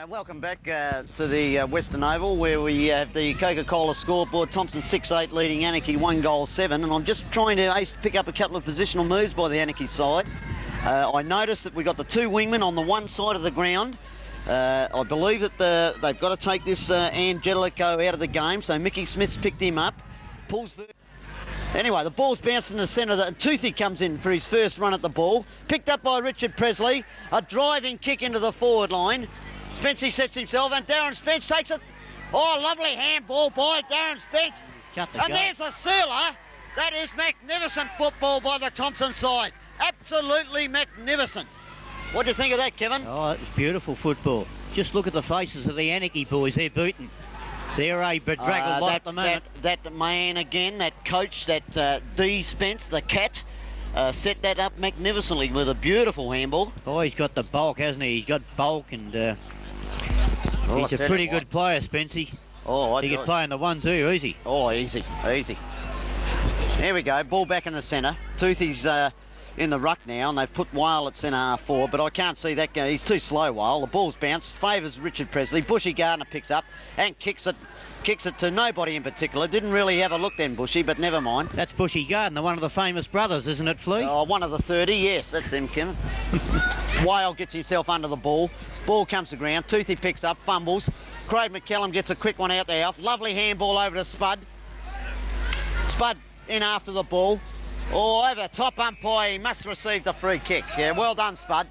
Welcome back to the Western Oval, where we have the Coca-Cola scoreboard. Thomson 6-8 leading Anakie 1 goal 7, and I'm just trying to pick up a couple of positional moves by the Anakie side. I noticed that we got the two wingmen on the one side of the ground. I believe that they've got to take this Angelico out of the game, so Mickey Smith's picked him up. Anyway, the ball's bounced in the centre. Toothy comes in for his first run at the ball. Picked up by Richard Presley. A driving kick into the forward line. Spency sets himself, and Darren Spence takes it. Oh, lovely handball by Darren Spence. And there's a sealer. That is magnificent football by the Thomson side. Absolutely magnificent. What do you think of that, Kevin? Oh, it's beautiful football. Just look at the faces of the Anakie boys. They're beaten. They're a bedraggled lot at the moment. That man again, that coach, that D. Spence, the cat, set that up magnificently with a beautiful handball. Oh, he's got the bulk, hasn't he? He's got bulk, and he's a pretty good player, Spency. Oh, he could play in the 1-2, easy. Oh, easy, easy. There we go, ball back in the centre. Toothy's in the ruck now, and they've put Whale at centre half forward, but I can't see that guy. He's too slow, Whale. The ball's bounced, favours Richard Presley. Bushy Gardner picks up and kicks it to nobody in particular. Didn't really have a look then, Bushy, but never mind. That's Bushy Gardner, one of the famous brothers, isn't it, Flea? Oh, one of the 30, yes, that's him, Kevin. Whale gets himself under the ball. Ball comes to ground. Toothy picks up, fumbles. Craig McCallum gets a quick one out there off. Lovely handball over to Spud. Spud in after the ball. Oh, over the top umpire, he must have received a free kick. Yeah, well done, Spud.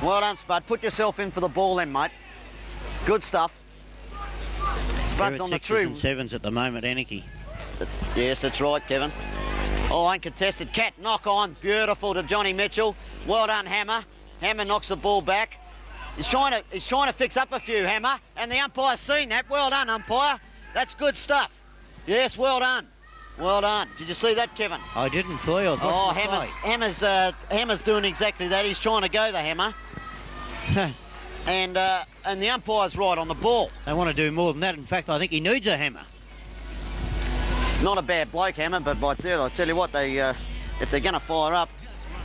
Well done, Spud. Put yourself in for the ball then, mate. Good stuff. Spud's on the true. 6s and 7s at the moment, Anakie. Yes, that's right, Kevin. Oh, uncontested. Cat knock on. Beautiful to Johnny Mitchell. Well done, Hammer. Hammer knocks the ball back. He's trying to fix up a few, Hammer, and the umpire's seen that. Well done, umpire. That's good stuff. Yes, well done. Well done. Did you see that, Kevin? I didn't, Flea. Oh, Hammer's doing exactly that. He's trying to go, the Hammer. and the umpire's right on the ball. They want to do more than that. In fact, I think he needs a Hammer. Not a bad bloke, Hammer, but I tell you what, if they're going to fire up,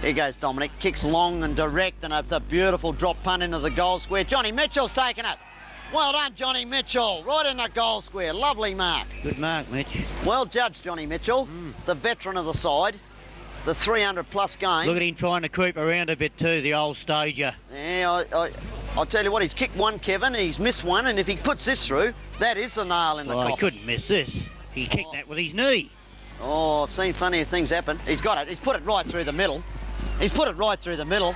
here goes Dominic. Kicks long and direct, and it's a beautiful drop punt into the goal square. Johnny Mitchell's taken it. Well done, Johnny Mitchell. Right in the goal square. Lovely mark. Good mark, Mitch. Well judged, Johnny Mitchell. The veteran of the side. The 300-plus game. Look at him trying to creep around a bit too, the old stager. Yeah, I'll tell you what, he's kicked one, Kevin, and he's missed one, and if he puts this through, that is the nail in the coffin. He couldn't miss this. He kicked that with his knee. Oh, I've seen funnier things happen. He's got it. He's put it right through the middle. He's put it right through the middle.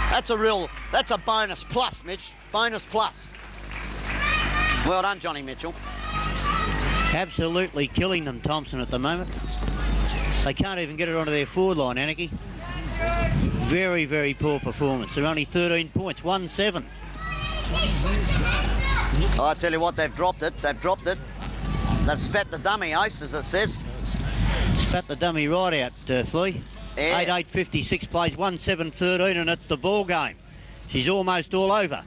That's a bonus plus, Mitch. Bonus plus. Well done, Johnny Mitchell. Absolutely killing them, Thomson, at the moment. They can't even get it onto their forward line, Anakie. Very, very poor performance. They're only 13 points, 1-7. I tell you what, they've dropped it. They've dropped it. They've spat the dummy, Ace, as it says. Spat the dummy right out, Flea. Yeah. 8-8-56 plays 1-7-13, and it's the ball game. She's almost all over.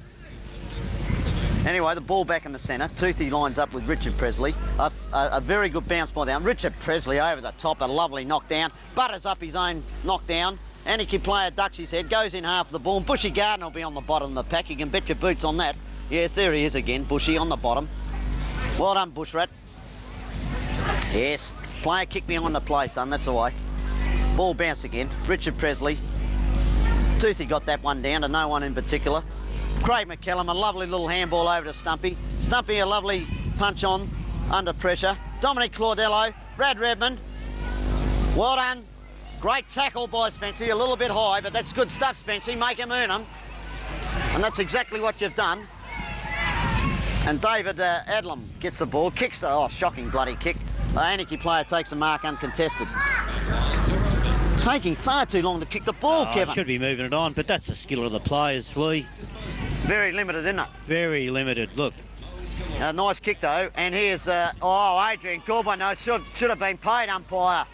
Anyway, the ball back in the centre. Toothy lines up with Richard Presley. A very good bounce by them. Richard Presley over the top, a lovely knockdown. Butters up his own knockdown. Anakie player ducks his head, goes in half the ball. And Bushy Gardner will be on the bottom of the pack. You can bet your boots on that. Yes, there he is again, Bushy on the bottom. Well done, Bushrat. Yes, player kick behind the play, son, that's the way. Ball bounce again. Richard Presley. Toothy got that one down to no one in particular. Craig McCallum, a lovely little handball over to Stumpy. Stumpy, a lovely punch on under pressure. Dominic Claudello, Brad Redmond. Well done. Great tackle by Spency, a little bit high, but that's good stuff, Spency. Make him earn them. And that's exactly what you've done. And David Adlam gets the ball, kicks the, oh, shocking bloody kick. The Anakie player takes a mark uncontested. Taking far too long to kick the ball, Kevin. Should be moving it on, but that's the skill of the players, Flea. Very limited, isn't it? Very limited, look. Nice kick, though. And here's, Adrian Corbin. No, it should have been paid, umpire.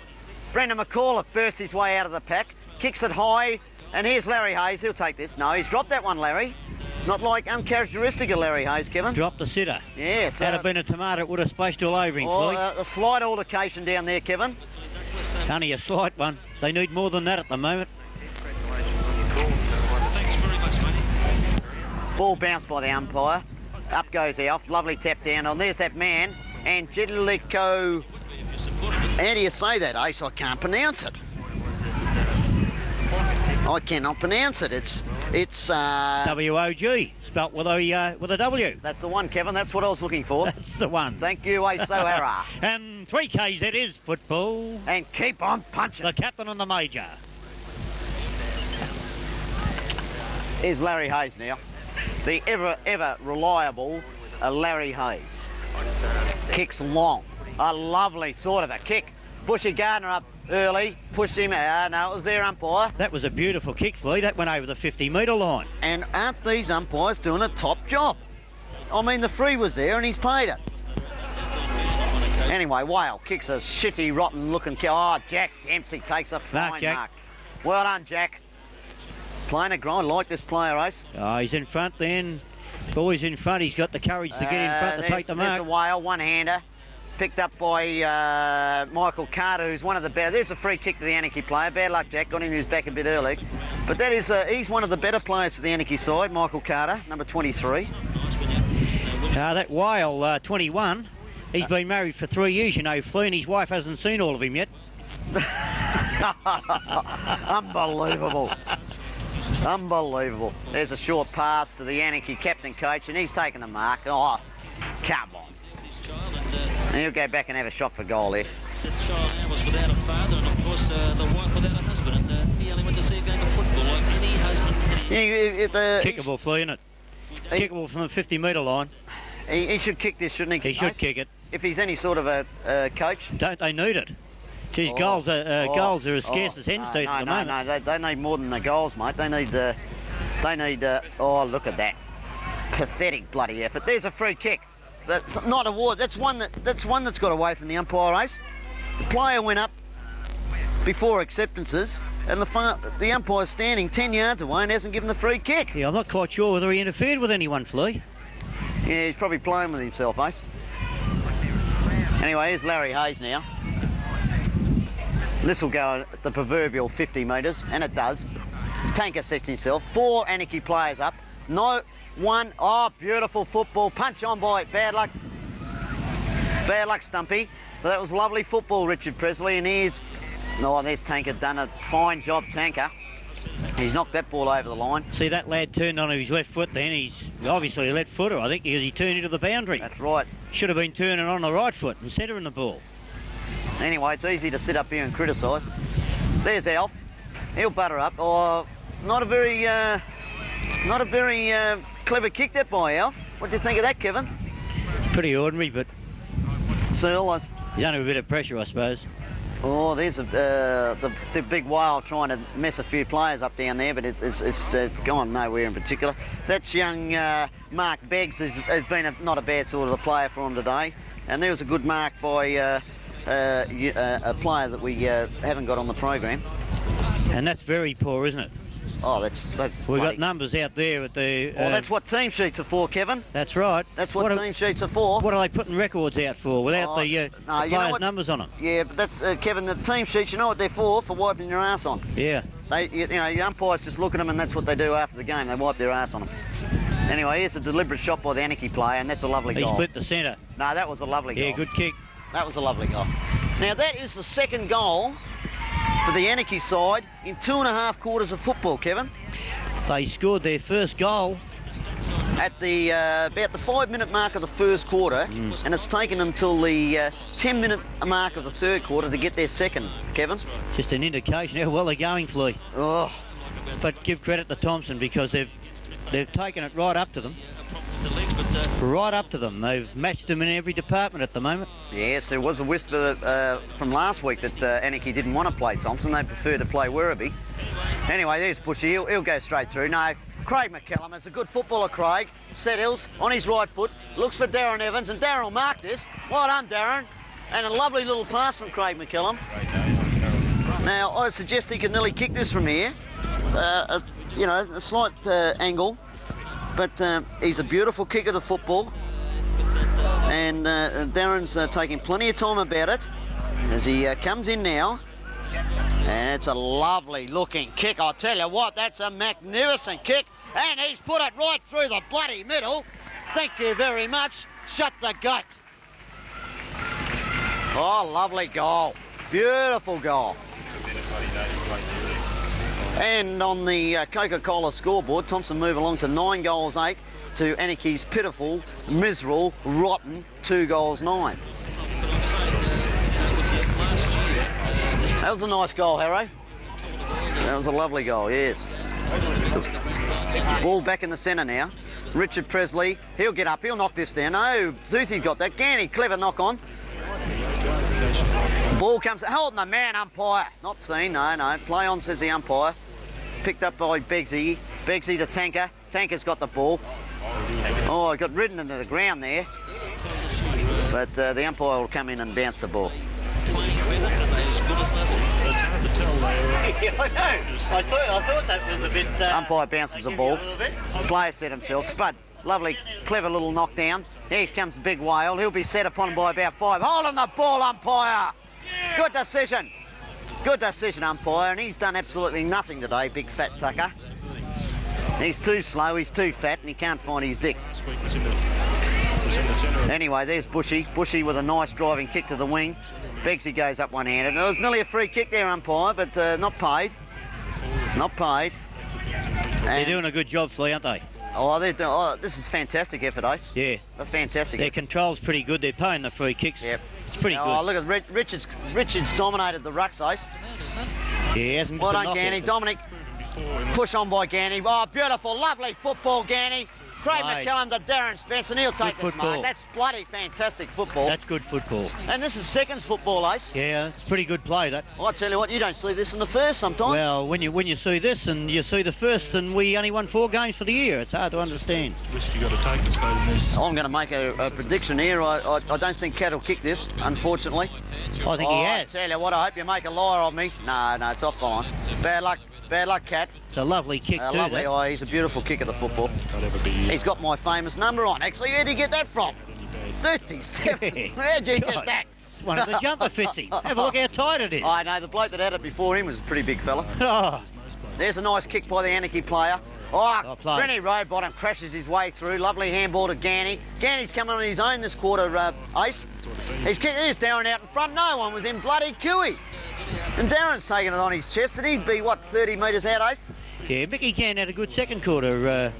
Brendan McCall bursts his way out of the pack, kicks it high, and here's Larry Hayes. He'll take this. No, he's dropped that one, Larry. Not like uncharacteristic of Larry Hayes, Kevin. Dropped the sitter. Yes. Had it been a tomato, it would have splashed all over him, Flea. A slight altercation down there, Kevin. Only a slight one. They need more than that at the moment. Ball bounced by the umpire. Up goes Alf. Lovely tap down. And there's that man, Angelico. How do you say that, Ace? I can't pronounce it. I cannot pronounce it. It's W-O-G, spelt with a W. That's the one, Kevin. That's what I was looking for. That's the one. Thank you, Ace O'Hara. And 3Ks it is football. And keep on punching. The captain and the major. Here's Larry Hayes now. The ever reliable Larry Hayes. Kicks long. A lovely sort of a kick. Bushy Gardner up early, pushed him out. No, it was their umpire. That was a beautiful kick, Flea. That went over the 50-metre line. And aren't these umpires doing a top job? I mean, the free was there and he's paid it. Anyway, Whale kicks a shitty, rotten-looking kick. Oh, Jack Dempsey takes a fine mark. Well done, Jack. Playing a grind. I like this player, Ace. Oh, he's in front then. Boys in front. He's got the courage to get in front to take the mark. There's the Whale, one-hander. Picked up by Michael Carter, who's one of the better. There's a free kick to the Anakie player. Bad luck, Jack. Got in his back a bit early. But that is, he's one of the better players for the Anakie side, Michael Carter, number 23. That Whale, 21, he's been married for 3 years, you know, Flea, and his wife hasn't seen all of him yet. Unbelievable. Unbelievable. There's a short pass to the Anakie captain coach, and he's taking the mark. Oh, come on. And he'll go back and have a shot for goal here. The child was without a father, and of course the wife without a husband, and he only went to see a game of football like any husband. Kickable, Flea, isn't it? Kickable from the 50-metre line. He should kick this, shouldn't he? He should kick it. If he's any sort of a coach. Don't they need it? Geez, goals are as scarce as hen's teeth at the moment. No, they need more than the goals, mate. They need oh, look at that. Pathetic bloody effort. There's a free kick. That's not a ward. That's one that's got away from the umpire, Ace. The player went up before acceptances, and the umpire's standing 10 yards away and hasn't given the free kick. Yeah, I'm not quite sure whether he interfered with anyone, Flea. Yeah, he's probably playing with himself, Ace. Anyway, here's Larry Hayes now. This will go at the proverbial 50 metres, and it does. Tanker sets himself. 4 Anakie players up. No one. Oh, beautiful football. Punch on by bad luck. Bad luck, Stumpy. But that was lovely football, Richard Presley. And here's... Oh, there's Tanker. Done a fine job, Tanker. He's knocked that ball over the line. See, that lad turned on his left foot then. He's obviously a left footer, I think, because he turned into the boundary. That's right. Should have been turning on the right foot and centering the ball. Anyway, it's easy to sit up here and criticise. There's Alf. He'll butter up. Oh, not a very clever kick that by Alf. What do you think of that, Kevin? Pretty ordinary, but Seal. he's under a bit of pressure, I suppose. Oh, there's the big Whale trying to mess a few players up down there, but it's gone nowhere in particular. That's young Mark Beggs has been not a bad sort of a player for him today, and there was a good mark by a player that we haven't got on the program. And that's very poor, isn't it? Oh, that's We've bloody... got numbers out there at the... Well, that's what team sheets are for, Kevin. That's right. That's what team sheets are for. What are they putting records out for without the players' numbers on them? Yeah, but that's, Kevin, the team sheets, you know what they're for wiping your ass on. Yeah. The umpires just look at them and that's what they do after the game. They wipe their ass on them. Anyway, here's a deliberate shot by the Anakie player, and that's a lovely goal. He split the centre. No, that was a lovely goal. Yeah, good kick. That was a lovely goal. Now, that is the second goal for the Anakie side in 2.5 quarters of football, Kevin. They scored their first goal at the about the 5-minute mark of the first quarter, and it's taken them till the 10-minute mark of the third quarter to get their second, Kevin. Just an indication how well they're going, Flea. Oh. But give credit to Thomson because they've taken it right up to them. Right up to them. They've matched them in every department at the moment. Yes, there was a whisper from last week that Anakie didn't want to play Thomson. They prefer to play Werribee. Anyway, there's Bushy. He'll go straight through. No, Craig McCallum. It's a good footballer, Craig. Settles on his right foot. Looks for Darren Evans, and Darren will mark this. Well done, Darren. And a lovely little pass from Craig McCallum. Now, I suggest he can nearly kick this from here. You know, a slight angle. But he's a beautiful kick of the football, and Darren's taking plenty of time about it as he comes in now, and it's a lovely looking kick. I'll tell you what, that's a magnificent kick. and he's put it right through the bloody middle. Thank you very much. Shut the gate. Oh, lovely goal. Beautiful goal. And on the Coca-Cola scoreboard, Thomson move along to 9 goals 8 to Anakie's pitiful, miserable, rotten 2 goals 9. That was a nice goal, Harry. That was a lovely goal, yes. Ball back in the centre now. Richard Presley, he'll get up, he'll knock this down. No, Zuthi got that. Ganny, clever knock on. Ball comes, holding the man, umpire. Not seen, no. Play on, says the umpire. Picked up by Beggsy. Beggsy to Tanker. Tanker's got the ball. Oh, it got ridden into the ground there. But the umpire will come in and bounce the ball. It's hard to tell though. Yeah, I know. I thought that was a bit... Umpire bounces the ball. Player set himself. Spud. Lovely, clever little knockdown. Here comes Big Whale. He'll be set upon by about 5. Holding the ball, umpire. Good decision. Good decision, umpire. And he's done absolutely nothing today, Big Fat Tucker. He's too slow, he's too fat, and he can't find his dick. Anyway, there's Bushy. Bushy with a nice driving kick to the wing. Beggsy goes up one-handed. There was nearly a free kick there, umpire, but not paid. Not paid. They're doing a good job, Flea, aren't they? Oh, they're doing. Oh, this is fantastic effort, Ace. Yeah. A fantastic Their effort. control's pretty good. They're paying the free kicks. Yep. It's pretty good. Oh, look at Richards dominated the rucks, Ace. Yeah, he hasn't Well missed a done, knock Ganny. yet. Dominic, push on by Ganny. Oh, beautiful, lovely football, Ganny. Craig Right. McCallum to Darren Spence, and he'll take Good this football. mark. That's bloody fantastic football. That's good football. And this is seconds football, Ace. Yeah, it's pretty good play, that. I tell you what, you don't see this in the first sometimes. Well, when you see this and you see the first, and we only won 4 games for the year, it's hard to understand. Risk you got to take, I suppose, in this. I'm going to make a prediction here. I don't think Cat will kick this, unfortunately. I think he I has. tell you what, I hope you make a liar of me. No, it's off the line. Bad luck, Cat. It's a lovely kick too. Lovely. that. Oh, he's a beautiful kick of the football. Don't ever be. He's got my famous number on. Actually, where'd he get that from? 37. Where'd you get God. that? One of the jumper fits him. Have a look how tight it is. I know, the bloke that had it before him was a pretty big fella. Oh, There's a nice kick by the Anakie player. Oh, play. Brenny Rowbottom crashes his way through. Lovely handball to Ganny. Ganny's coming on his own this quarter, Ace. He's Darren out in front. No one with him. Bloody Cooey. And Darren's taking it on his chest, and he'd be, what, 30 metres out, Ace? yeah, Mickey Can had a good second quarter.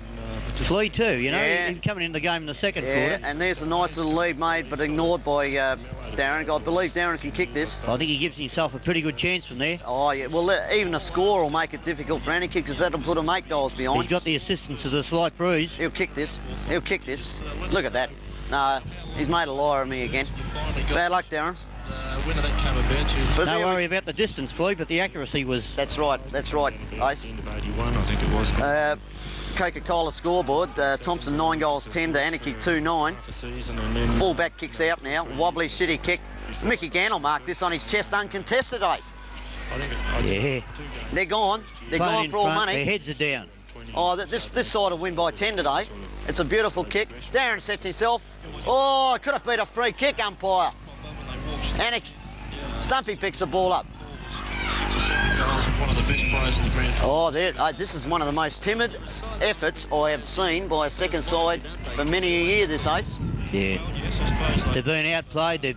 Flea too, you know. Yeah. He's coming into the game in the second Yeah, quarter. and there's a nice little lead made, but ignored by Darren. I believe Darren can kick this. I think he gives himself a pretty good chance from there. Oh, yeah. Well, even a score will make it difficult for Anakie because that'll put him 8 goals behind. He's got the assistance of the slight bruise. He'll kick this. He'll kick this. Look at that. No, he's made a liar of me again. Bad luck, Darren. Winner that came about. But No there we- worry about the distance, Flea, but the accuracy was... That's right, Ace. End of 81, I think it was. Coca-Cola scoreboard. Thomson 9 goals 10 to Anakie 2-9. For season, and then Full-back kicks out now. Wobbly, shitty kick. Mickey Gann will mark this on his chest, uncontested, Ace. I think Yeah. They're gone. They're Playing gone in for all front, money. their heads are down. Oh, this side will win by 10 today. It's a beautiful kick. Darren sets himself. Oh, it could have been a free kick, umpire. Anakie. Stumpy picks the ball up. 6 or 7 goals, one of the best players in the grand final. Oh, this is one of the most timid efforts I have seen by a second side for many a year, this Ace. Yeah. Yes, I suppose. They've been outplayed.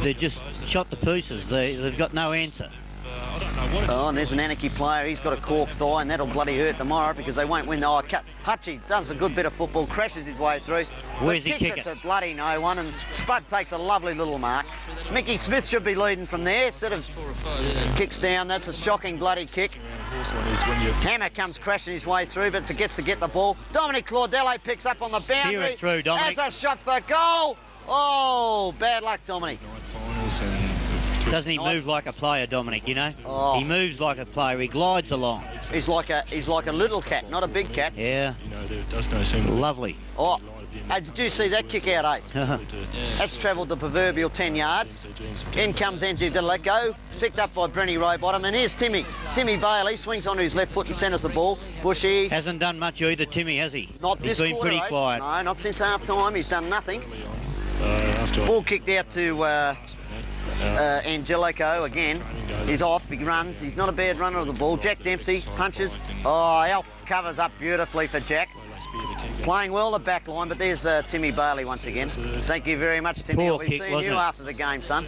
They're just shot to pieces. They've got no answer. I don't know what it is. Oh, and there's an Anakie player. He's got a cork thigh, and that'll bloody hurt tomorrow because they won't win. Oh, Hutchie does a good bit of football, crashes his way through. Where's but he kicks kicking? it to bloody no one, and Spud takes a lovely little mark. Mickey Smith should be leading from there instead of kicks down. That's a shocking bloody kick. This one is when you Hammer comes crashing his way through, but forgets to get the ball. Dominic Claudello picks up on the boundary. Steer it through, Dominic. Has a shot for goal. Oh, bad luck, Dominic. finals and Doesn't he Nice. move like a player, Dominic, you know? Oh. He moves like a player. He glides along. He's like a little cat, not a big cat. Yeah. you know there does no seem to be Lovely. Oh, hey, did you see that kick out, Ace? That's travelled the proverbial 10 yards. In comes Angie Delaco, picked up by Brenny Rowbottom, and here's Timmy. Timmy Bailey swings onto his left foot and centres the ball. Bushy, Hasn't done much either, Timmy, has he? not He's this been quarter, pretty Ace. quiet. No, not since half time. He's done nothing. after Ball kicked out to Angelico again. He's off, he runs, he's not a bad runner of the ball. Jack Dempsey punches. Oh, Alf covers up beautifully for Jack. Playing well the back line, but there's Timmy Bailey once again. Thank you very much, Timmy. I'll be seeing you after the game, son.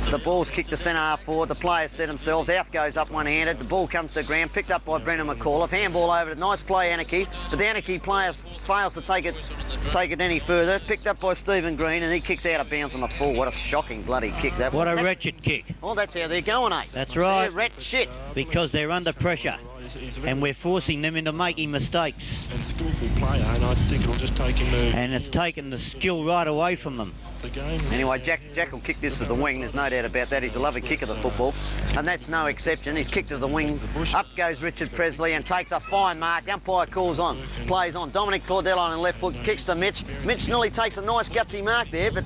The ball's kicked to centre half forward. The players set themselves. Alf goes up one-handed. The ball comes to ground, picked up by Brendan McCullough. Handball over to nice play, Anakie. But the Anakie player fails to take it any further. Picked up by Stephen Green, and he kicks out of bounds on the full. What a shocking bloody kick that was. What a wretched kick. Well, that's how they're going, Ace. That's right. They're wretched. Because they're under pressure. And we're forcing them into making mistakes. And skillful player, and I think it'll just take him to And it's taken the skill right away from them. the game. Anyway, Jack will kick this to the wing. There's no doubt about that. He's a lovely kicker of the football, and that's no exception. He's kicked to the wing. Up goes Richard Presley and takes a fine mark. The umpire calls on, plays on. Dominic Claudel on the left foot, kicks to Mitch. Mitch nearly takes a nice gutsy mark there, but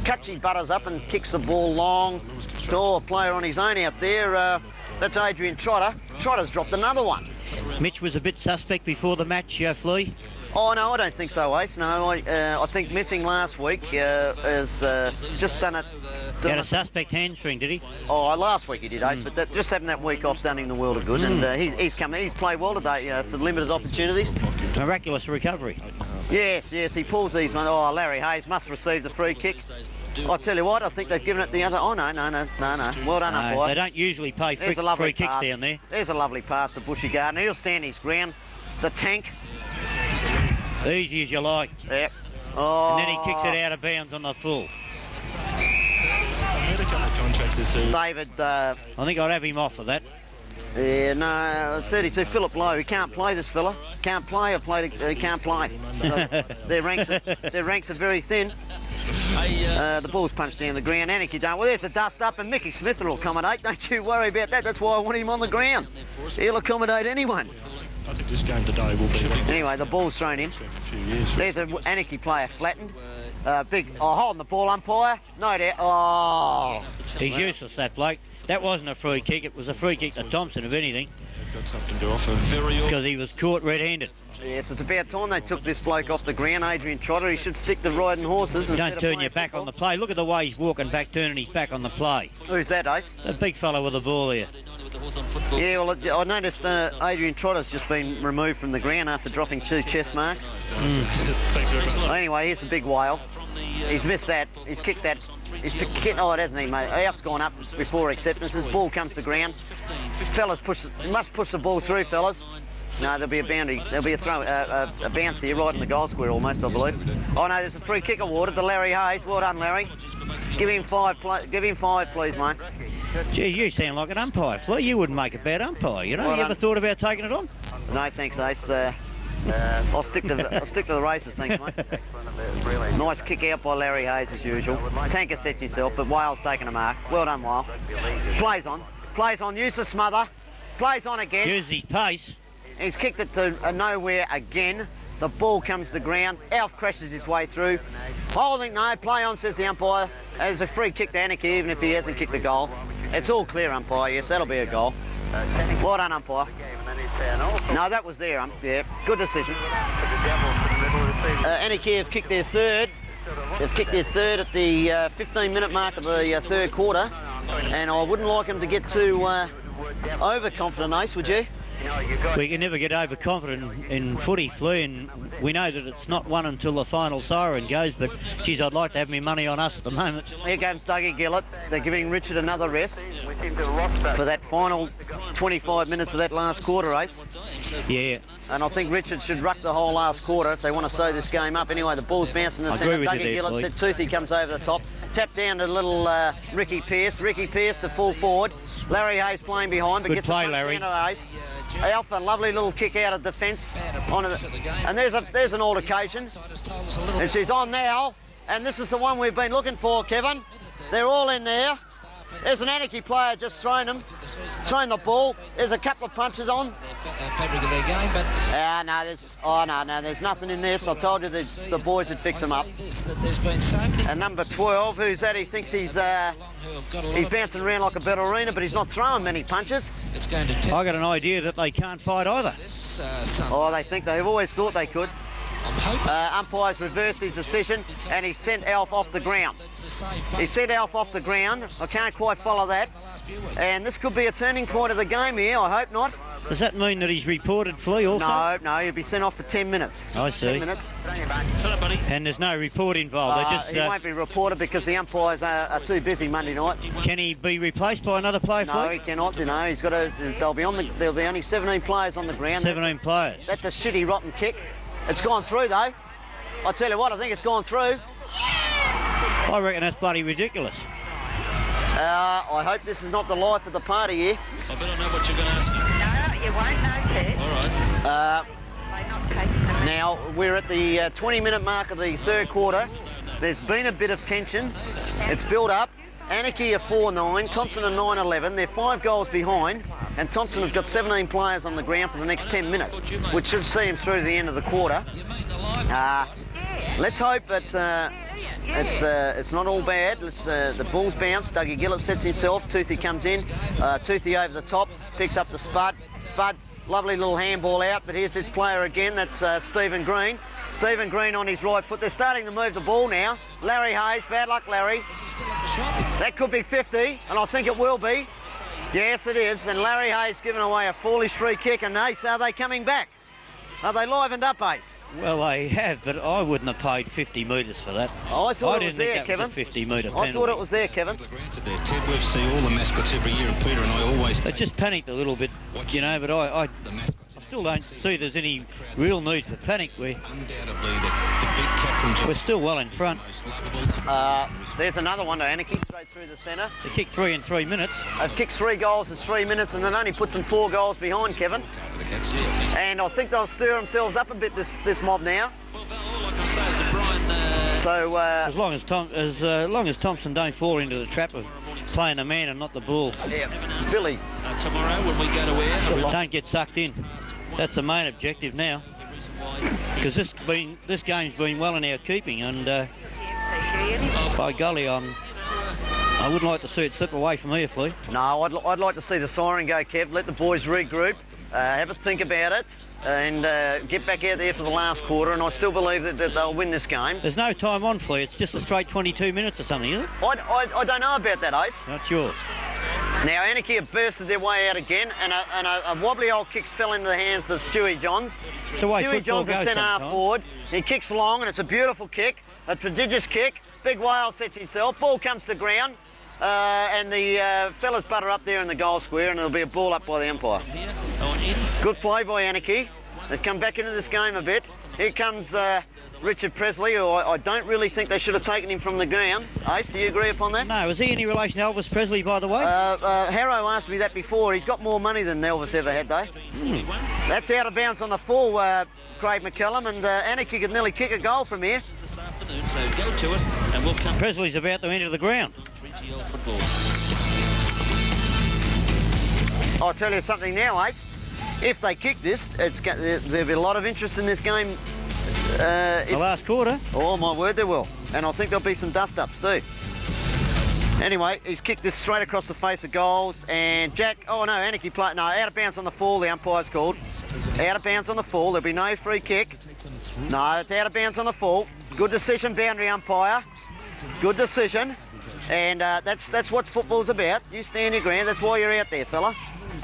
Cutchy butters up and kicks the ball long. Oh, player on his own out there. That's Adrian Trotter. Trotter's dropped another one. Mitch was a bit suspect before the match, Flea. Oh, no, I don't think so, Ace. No, I think missing last week has just done it. He had a suspect hamstring, did he? Oh, last week he did, Ace, but just having that week off's done him the world of good, and he's played well today for limited opportunities. Miraculous recovery. Yes, he pulls these ones. Oh, Larry Hayes must receive the free kick. I tell you what, I think they've given it the other. Oh, no. Well done, umpire. They don't usually pay free kicks down there. There's a lovely pass to Bushy Gardner. He'll stand his ground. The tank. Easy as you like. Yep. Oh. And then he kicks it out of bounds on the full. David. I think I'd have him off for that. Yeah, no, 32, Philip Lowe. He can't play, this fella. Can't play. He can't play. So their ranks are very thin. The ball's punched down the ground. Anakie don't. Well, there's a dust up, and Mickey Smith will accommodate. Don't you worry about that. That's why I want him on the ground. He'll accommodate anyone. I think this game today will be... Anyway, the ball's thrown in. There's an Anakie player flattened. Holding the ball, umpire. No doubt. Oh. He's useless, that bloke. That wasn't a free kick. It was a free kick to Thomson, if anything. Got something to offer. Because he was caught red-handed. Yes, it's about time they took this bloke off the ground, Adrian Trotter. He should stick to riding horses. Don't turn your back on the play. Look at the way he's walking back, turning his back on the play. Who's that, Ace? The big fella with the ball there. Yeah, well, I noticed Adrian Trotter's just been removed from the ground after dropping 2 chest marks. Thanks very much. Anyway, here's a big whale. He's missed that. He's kicked that. He's kicked. Oh, it hasn't he, mate? Alf's gone up before acceptances. Ball comes to ground. Fellas must push the ball through, fellas. No, there'll be a boundary. There'll be a bounce here, right in the goal square almost, I believe. Oh no, there's a free kick awarded to Larry Hayes. Well done, Larry. Give him 5, give him 5, please, mate. Gee, you sound like an umpire, Flo. You wouldn't make a bad umpire, you know? Well you ever thought about taking it on? No, thanks, Ace. I'll stick to the races, thanks, mate. Nice kick out by Larry Hayes as usual. Tanker sets himself, but Wales taking a mark. Well done, Wale. Plays on. Use the smother. Plays on again. Use his pace. He's kicked it to nowhere again. The ball comes to ground. Alf crashes his way through. Holding, no, play on, says the umpire. There's a free kick to Anakie, even if he hasn't kicked the goal. It's all clear, umpire. Yes, that'll be a goal. Well done, umpire. No, that was there, yeah, good decision. Anakie have kicked their third. They've kicked their third at the 15-minute mark of the third quarter. And I wouldn't like them to get too overconfident, Ace, would you? We can never get overconfident in footy, Flea, and we know that it's not won until the final siren goes, but geez, I'd like to have my money on us at the moment. Here comes Dougie Gillett. They're giving Richard another rest for that final 25 minutes of that last quarter race. Yeah. And I think Richard should ruck the whole last quarter if they want to sew this game up. Anyway, the ball's bouncing in the centre. Dougie Gillett said Toothy comes over the top. Tap down to little Ricky Pearce. Ricky Pearce to full forward. Larry Hayes playing behind, but good gets play, a punch Larry. down to Hayes. Alpha, lovely little kick out of defence. And there's an altercation. And she's on now. And this is the one we've been looking for, Kevin. They're all in there. There's an Anakie player just thrown the ball. There's a couple of punches on. Fabric of their game, but no, there's nothing in this. I told you the boys would fix them up. There's been so many. And number 12, who's that? He thinks he's bouncing around like a ballerina, but he's not throwing many punches. It's going to I got an idea that they can't fight either. Oh, they've always thought they could. I'm Umpire's reversed his decision and he sent Alf off the ground. He sent Alf off the ground. I can't quite follow that. And this could be a turning point of the game here. I hope not. Does that mean that he's reported Flea also? No, he'll be sent off for 10 minutes. I see. 10 minutes. And there's no report involved. He won't be reported because the umpires are too busy Monday night. Can he be replaced by another player, No, Flea? he cannot. No, he's got to. There'll be only 17 players on the ground. 17 players. That's a shitty, rotten kick. It's gone through though. I tell you what, I think it's gone through. I reckon that's bloody ridiculous. I hope this is not the life of the party here. I better know what you're going to ask me. No, you won't know, Pete. All right. They're not taking them. Now, we're at the 20-minute mark of the third quarter. There's been a bit of tension. It's built up. Anakie are 4-9, Thomson are 9-11. They're 5 goals behind, and Thomson have got 17 players on the ground for the next 10 minutes, which should see them through to the end of the quarter. Let's hope that it's not all bad. The ball's bounced. Dougie Gillett sets himself. Toothy comes in. Toothy over the top, picks up the Spud. Spud, lovely little handball out, but here's this player again. That's Stephen Green. Stephen Green on his right foot. They're starting to move the ball now. Larry Hayes, bad luck, Larry. That could be 50, and I think it will be. Yes, it is. And Larry Hayes giving away a foolish free kick. And Ace, are they coming back? Are they livened up, Ace? Well, they have, but I wouldn't have paid 50 metres for that. I thought it was there, didn't think that was Kevin. a 50-metre penalty. I thought it was there, Kevin. Ted, we see all the mascots every year, and Peter and I always... They just panicked a little bit, you know, but I still don't see there's any real need for panic. We're still well in front. There's another one to Anakie, straight through the centre. They kicked 3 in 3 minutes. They've kicked 3 goals in 3 minutes, and that only puts them 4 goals behind, Kevin. And I think they'll stir themselves up a bit, this mob now. Well, Val, all I can say is that Brian... So As long as Thomson don't fall into the trap of playing the man and not the ball, Billy, tomorrow when we go to air... don't get sucked in. That's the main objective now. Because this game's been well in our keeping, and by golly, I wouldn't like to see it slip away from here, Flea. no, I'd like to see the siren go, Kev. Let the boys regroup, have a think about it, and get back out there for the last quarter. And I still believe that they'll win this game. There's no time on, Flea. It's just a straight 22 minutes or something, is it? I don't know about that, Ace. Not sure. Now, Anakie have bursted their way out again, and a wobbly old kick fell into the hands of Stewie Johns. It's the way Stewie football Johns is goes centre half sometimes. forward. He kicks long, and it's a beautiful kick, a prodigious kick. Big whale sets himself. Ball comes to ground, and the fellas butter up there in the goal square, and it'll be a ball up by the umpire. Good play by Anakie. They've come back into this game a bit. Here comes Richard Presley, who I don't really think they should have taken him from the ground. Ace, do you agree upon that? No, is he any relation to Elvis Presley, by the way? Harrow asked me that before. He's got more money than Elvis ever had, though. That's out of bounds on the full, Craig McCallum, and Anakie could nearly kick a goal from here. This afternoon, so go to it, and we'll come... Presley's about to enter the ground. 3GL football. I'll tell you something now, Ace. If they kick this, there'll be a lot of interest in this game. The last quarter. Oh, my word, there will. And I think there'll be some dust-ups too. Anyway, he's kicked this straight across the face of goals, and Jack... Oh, no, Anakie play... No, out of bounds on the full, the umpire's called. Out of bounds on the full. There'll be no free kick. No, it's out of bounds on the full. Good decision, boundary umpire. Good decision. And that's what football's about. You stand your ground. That's why you're out there, fella.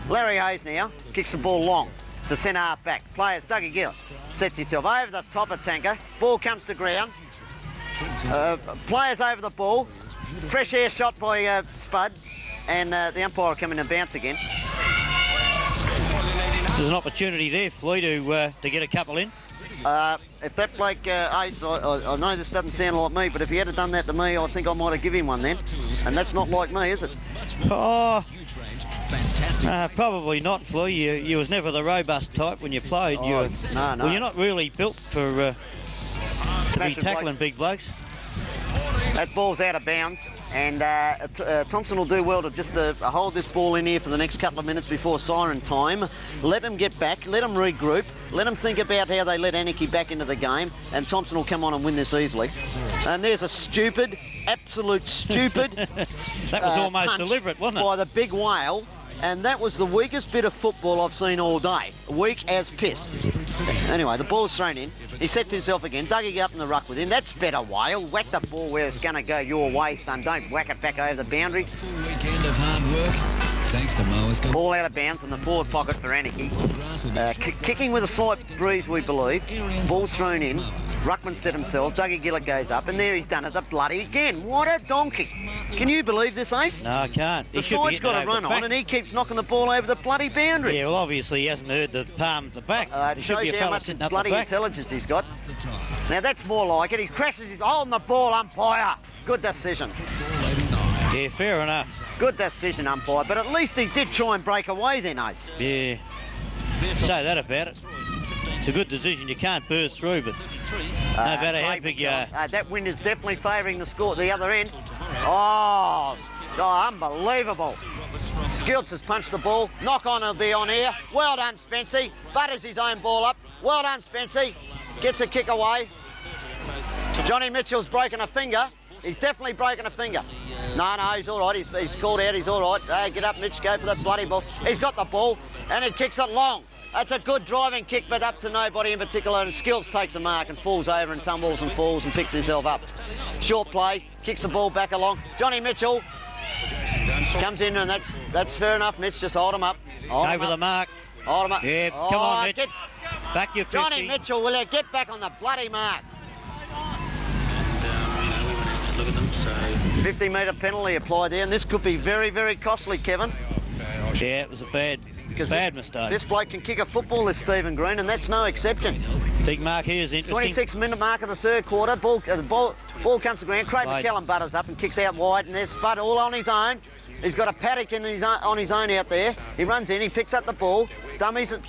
Larry Hayes now kicks the ball long to centre half back. Players, Dougie Gillett sets himself over the top of Tanker. Ball comes to ground. Players over the ball. Fresh air shot by Spud, and the umpire will come in and bounce again. There's an opportunity there, Flea, to get a couple in. If that bloke, Ace, I know this doesn't sound like me, but if he had done that to me, I think I might have given him one then. And that's not like me, is it? Oh, probably not, Flea. You was never the robust type when you played. No. Well, you're not really built for to be Smashing tackling big blokes. That ball's out of bounds, and Thomson will do well to just hold this ball in here for the next couple of minutes before siren time. Let them get back, let them regroup, let them think about how they let Anakie back into the game, and Thomson will come on and win this easily. And there's a stupid, absolute stupid That was almost punch deliberate, wasn't it? by the big whale and that was the weakest bit of football I've seen all day. Weak as piss. Anyway, the ball's thrown in. He said to himself again, Dougie up in the ruck with him. That's better, Whale. Whack the ball where it's going to go your way, son. Don't whack it back over the boundary. Full weekend of hard work. Thanks to Mowers. Ball out of bounds in the forward pocket for Anakie. Kicking with a slight breeze, we believe. Ball's thrown in. Ruckman set himself. Dougie Gillett goes up, and there he's done it the bloody again. What a donkey. Can you believe this, Ace? No, I can't. The side's got a run on, and he keeps knocking the ball over the bloody boundary. Yeah, well, obviously he hasn't heard the palm of the back. It shows you how much bloody intelligence he's got. Now, that's more like it. He crashes his holding the ball, umpire. Good decision. Yeah, fair enough. Good decision, umpire. But at least he did try and break away then, Ace. Yeah. Say that about it. It's a good decision. You can't burst through, but no matter how big you are. That wind is definitely favouring the score at the other end. Oh, unbelievable. Skilts has punched the ball. Knock on will be on here. Well done, Spency. Butters his own ball up. Well done, Spency. Gets a kick away. Johnny Mitchell's broken a finger. He's definitely broken a finger. No, he's all right. He's called out. He's all right. Get up, Mitch. Go for that bloody ball. He's got the ball, and he kicks it long. That's a good driving kick, but up to nobody in particular. And Skills takes a mark and falls over and tumbles and falls and picks himself up. Short play. Kicks the ball back along. Johnny Mitchell comes in, and that's fair enough, Mitch. Just hold him up. Over the mark. Hold him up. Yeah, come on, Mitch. Back your 50. Johnny Mitchell, will you get back on the bloody mark? Look at them, so 50-metre penalty applied there, and this could be very, very costly, Kevin. Yeah, it was a bad mistake. This bloke can kick a football, this Stephen Green, and that's no exception. Big mark here is interesting. 26-minute mark of the third quarter. Ball comes to ground. Craig McKellen butters up and kicks out wide, and there's Spud all on his own. He's got a paddock on his own out there. He runs in, he picks up the ball, dummies it,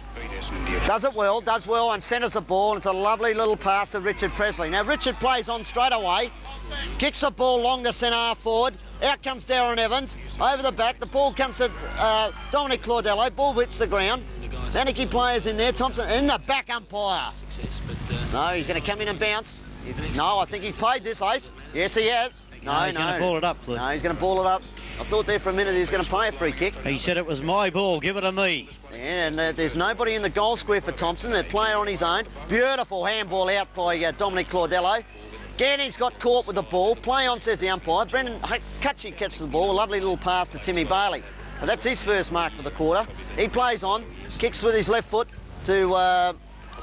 does well, and centres the ball. And it's a lovely little pass to Richard Presley. Now, Richard plays on straight away, kicks the ball long to centre half forward. Out comes Darren Evans, over the back. The ball comes to Dominic Claudello. Ball hits the ground. Anakie players in there. Thompson in the back umpire. No, he's going to come in and bounce. No, I think he's played this, Ace. Yes, he has. No, he's going to ball it up, Cliff. No, he's going to ball it up. I thought there for a minute he was going to play a free kick. He said it was my ball, give it to me. Yeah, and there's nobody in the goal square for Thompson. The player on his own. Beautiful handball out by Dominic Claudello. Ganning's got caught with the ball. Play on, says the umpire. Brendan Cutchy catches the ball. A lovely little pass to Timmy Bailey. And that's his first mark for the quarter. He plays on, kicks with his left foot to...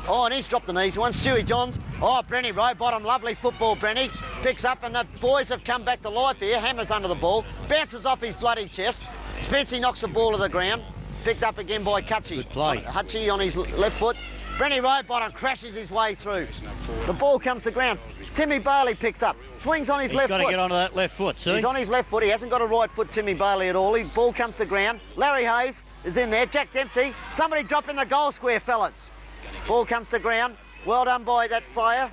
and he's dropped an easy one. Stewie Johns. Brenny Rowbottom. Lovely football, Brenny. Picks up, and the boys have come back to life here. Hammers under the ball. Bounces off his bloody chest. Spency knocks the ball to the ground. Picked up again by Cutchy. Good play. Hutchie on his left foot. Brenny Rowbottom crashes his way through. The ball comes to ground. Timmy Bailey picks up. Swings on his left foot. He's got to get onto that left foot, see? He's on his left foot. He hasn't got a right foot, Timmy Bailey, at all. Ball comes to ground. Larry Hayes is in there. Jack Dempsey. Somebody drop in the goal square, fellas. Ball comes to ground. Well done by that player.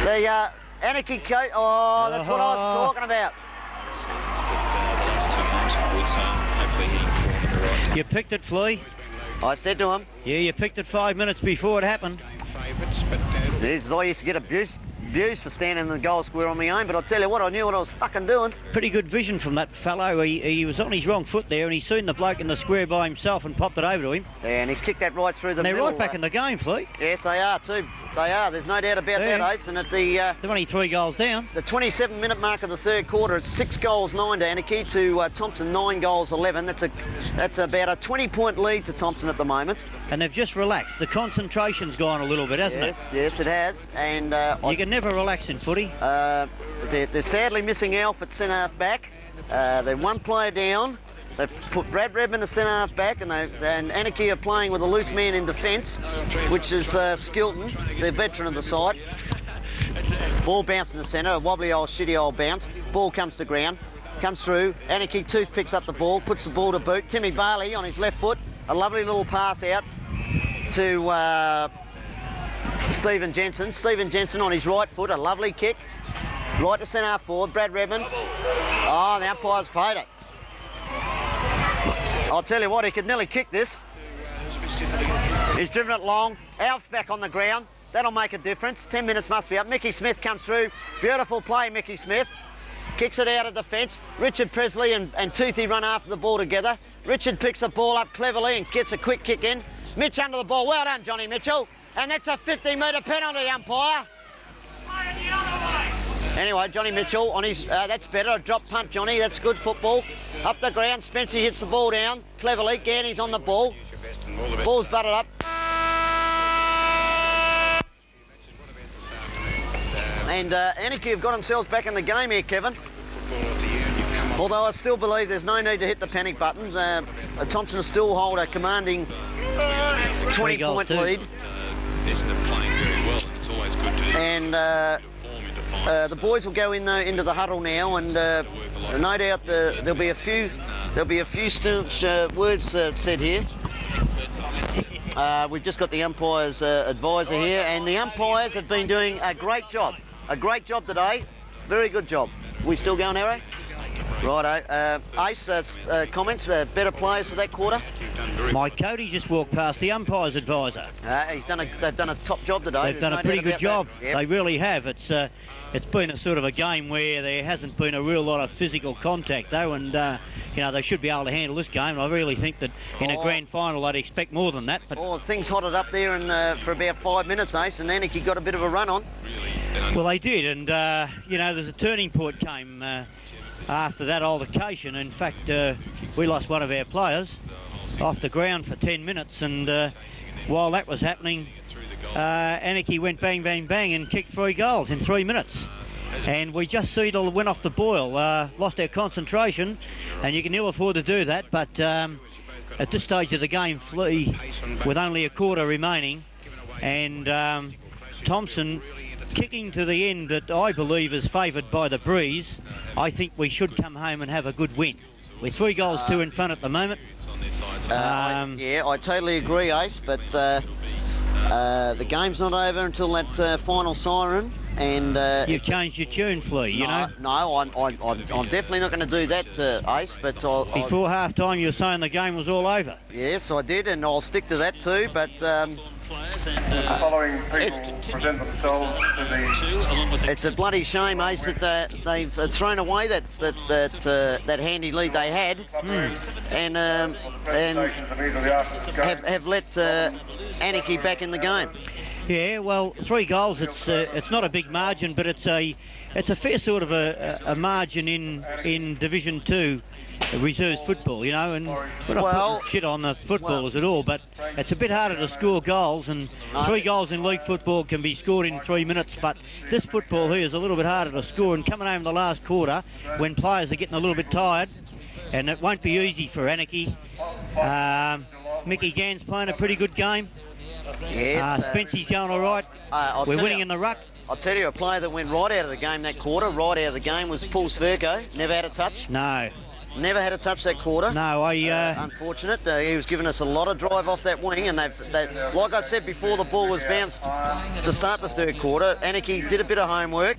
The Anakie coach. Oh, that's what I was talking about. You picked it, Flea. I said to him. Yeah, you picked it 5 minutes before it happened. This is I used to get abused for standing in the goal square on my own, but I'll tell you what, I knew what I was fucking doing. Pretty good vision from that fellow. He was on his wrong foot there, and he's seen the bloke in the square by himself and popped it over to him. Yeah, and he's kicked that right through the middle. They're right back in the game, Flea. Yes, they are too. They are. There's no doubt about that, Ace. And at they're only 3 goals down. The 27-minute mark of the third quarter, it's 6 goals 9 to Anakie, to Thompson 9 goals 11. That's about a 20-point lead to Thompson at the moment. And they've just relaxed. The concentration's gone a little bit, hasn't it? Yes, it has. And you can never relax in footy. They're sadly missing Alf at centre half back. They're one player down. They've put Brad Redmond at centre half back, and Anakie are playing with a loose man in defence, which is Skilton, the veteran of the side. Ball bounced in the centre, a wobbly old shitty old bounce. Ball comes to ground, comes through. Anakie Tooth picks up the ball, puts the ball to boot. Timmy Bailey on his left foot, a lovely little pass out to Stephen Jensen. Stephen Jensen on his right foot, a lovely kick. Right to centre half forward, Brad Redmond. Oh, the umpire's paid it. I'll tell you what, he could nearly kick this. He's driven it long. Alf's back on the ground. That'll make a difference. 10 minutes must be up. Mickey Smith comes through. Beautiful play, Mickey Smith. kicks it out of defence. Richard Presley and Toothy run after the ball together. Richard picks the ball up cleverly and gets a quick kick in. Mitch under the ball. Well done, Johnny Mitchell. And that's a 50-metre penalty, umpire. Anyway, Johnny Mitchell on his, that's better, a drop punt, Johnny, that's good football. Up the ground, Spencer hits the ball down, cleverly, Ganny's on the ball. Ball's butted up. And Anakie have got themselves back in the game here, Kevin. Although I still believe there's no need to hit the panic buttons. Thomson still hold a commanding 20-point lead. They're playing very well, and it's always good to... And the boys will go in into the huddle now, and no doubt there'll be a few words said here. We've just got the umpire's advisor here, and the umpires have been doing a great job today. Very good job. We still going, Harry? Righto. Ace, comments, better players for that quarter? Mike Cody just walked past the umpire's advisor. They've done a top job today. They've done a pretty good job. Yep. They really have. It's been a sort of a game where there hasn't been a real lot of physical contact though, and you know, they should be able to handle this game. I really think that in a grand final they'd expect more than that. But things hotted up there for about 5 minutes, Ace, and Anakie got a bit of a run on. Well, they did, and you know, there's a turning point came after that altercation. In fact, we lost one of our players off the ground for 10 minutes, and while that was happening, Anakie went bang, bang, bang and kicked 3 goals in 3 minutes. And we just went off the boil, lost our concentration, and you can ill afford to do that, but at this stage of the game, Flea, with only a quarter remaining, and Thomson kicking to the end that I believe is favoured by the breeze, I think we should come home and have a good win. We're 3 goals 2 in front at the moment. Yeah, I totally agree, Ace, but the game's not over until that final siren. And you've changed your tune, Flea. You know. No, I'm definitely not going to do that, Ace. But before half time, you were saying the game was all over. Yes, I did, and I'll stick to that too. But the following people present themselves to the... It's a bloody shame, Ace, that they've thrown away that handy lead they had, and have let Anakie back in the game. Yeah, well, 3 goals. It's not a big margin, but it's a fair sort of a margin in Division 2 reserves football, you know. And we're not putting shit on the footballers at all, but it's a bit harder to score goals, and 3 goals in league football can be scored in 3 minutes. But this football here is a little bit harder to score, and coming home in the last quarter when players are getting a little bit tired, and it won't be easy for Anakie. Mickey Gann's playing a pretty good game. Yes. Spency's going all right. We're winning in the ruck. I'll tell you, a player that went right out of the game that quarter, right out of the game, was Paul Sverko. Never had a touch. No. Never had a touch that quarter. No, unfortunate. He was giving us a lot of drive off that wing, and they've like I said before, the ball was bounced to start the third quarter. Anakie did a bit of homework,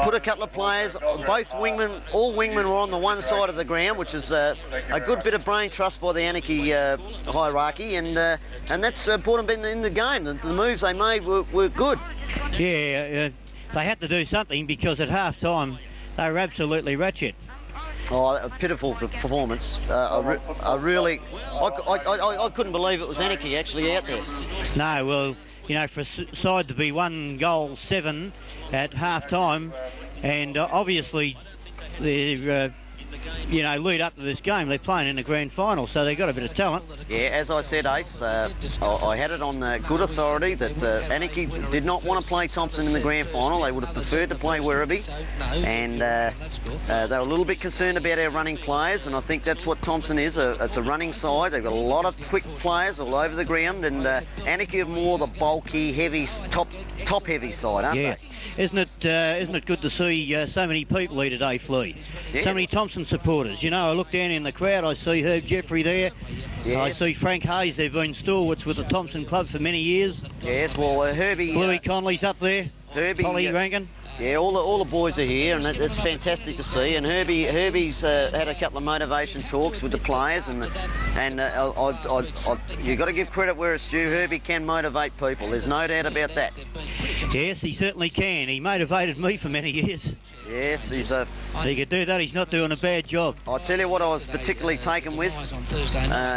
put a couple of players. All wingmen were on the one side of the ground, which is a good bit of brain trust by the Anakie hierarchy, and that's brought them in the game. The moves they made were good. Yeah, they had to do something because at half time they were absolutely wretched. Oh, a pitiful performance. I couldn't believe it was Anakie actually out there. No, well, you know, for a side to be 1 goal 7 at half time, and obviously they're you know, lead up to this game, they're playing in the grand final, so they've got a bit of talent. Yeah, as I said, Ace, I had it on good authority that Anakie did not want to play Thomson in the grand final. They would have preferred to play Werribee, and they were a little bit concerned about our running players, and I think that's what Thomson is. It's a running side. They've got a lot of quick players all over the ground, and Anakie are more the bulky, heavy, top-heavy side, aren't they? Isn't it good to see so many people here today, Flea? Yeah. So many Thomson supporters. You know, I look down in the crowd, I see Herb Jeffrey there. Yes. I see Frank Hayes. They've been stalwarts with the Thomson Club for many years. Yes, well, Herbie... Bluey Conley's up there. Herbie... Polly Rankin. Yeah, all the boys are here, and it's fantastic to see. And Herbie's had a couple of motivation talks with the players, and you've got to give credit where it's due. Herbie can motivate people. There's no doubt about that. Yes, he certainly can. He motivated me for many years. Yes, he's He could do that. He's not doing a bad job. I'll tell you what I was particularly taken with.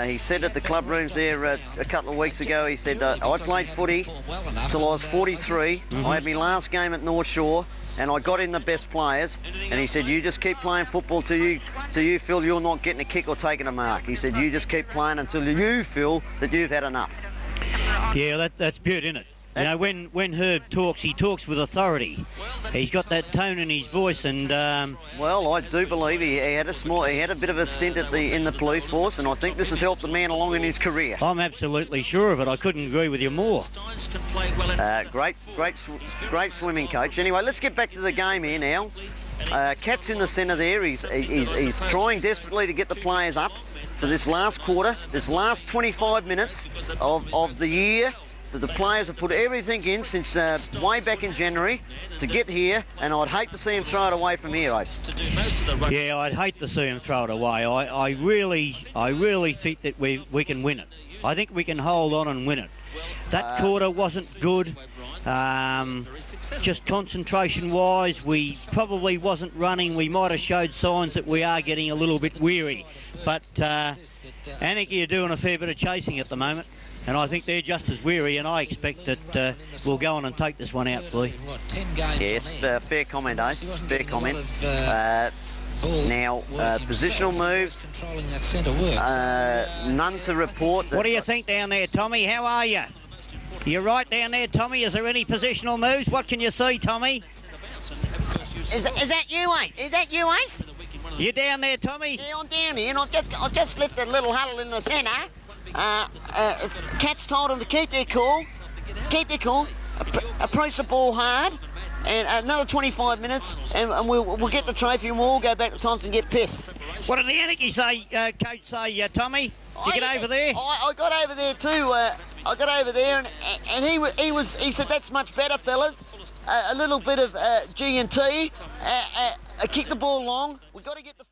He said at the club rooms there a couple of weeks ago, he said, I played footy till I was 43. I had my last game at North Shore, and I got in the best players. And he said, you just keep playing football till you feel you're not getting a kick or taking a mark. He said, you just keep playing until you feel that you've had enough. Yeah, that's good, isn't it? You know, when Herb talks, he talks with authority. He's got that tone in his voice, and well, I do believe he had a bit of a stint in the police force, and I think this has helped the man along in his career. I'm absolutely sure of it. I couldn't agree with you more. Great swimming coach. Anyway, let's get back to the game here now. Cat's in the centre there. He's trying desperately to get the players up for this last quarter, this last 25 minutes of the year. That the players have put everything in since way back in January to get here, and I'd hate to see him throw it away from here, Ace. Yeah, I'd hate to see him throw it away. I really think that we can win it. I think we can hold on and win it. That quarter wasn't good. Just concentration-wise, we probably wasn't running. We might have showed signs that we are getting a little bit weary. But Anakie are doing a fair bit of chasing at the moment. And I think they're just as weary, and I expect that we'll go on and take this one out, boy. Yes, fair comment, Ace. Fair comment. Now, positional moves, none to report. What do you think down there, Tommy? How are you? You right down there, Tommy? Is there any positional moves? What can you see, Tommy? Is that you, Ace? Is that you, Ace? You down there, Tommy? Yeah, I'm down here, and I've just left a little huddle in the centre. Cats told them to keep their cool, approach the ball hard, and another 25 minutes, and we'll get the trophy, and we'll all go back to Thomson and get pissed. What did the Anakie say, coach say, Tommy? Did you get over there? I got over there too. I got over there, and he said that's much better, fellas. A little bit of G&T, kick the ball long. We've got to get the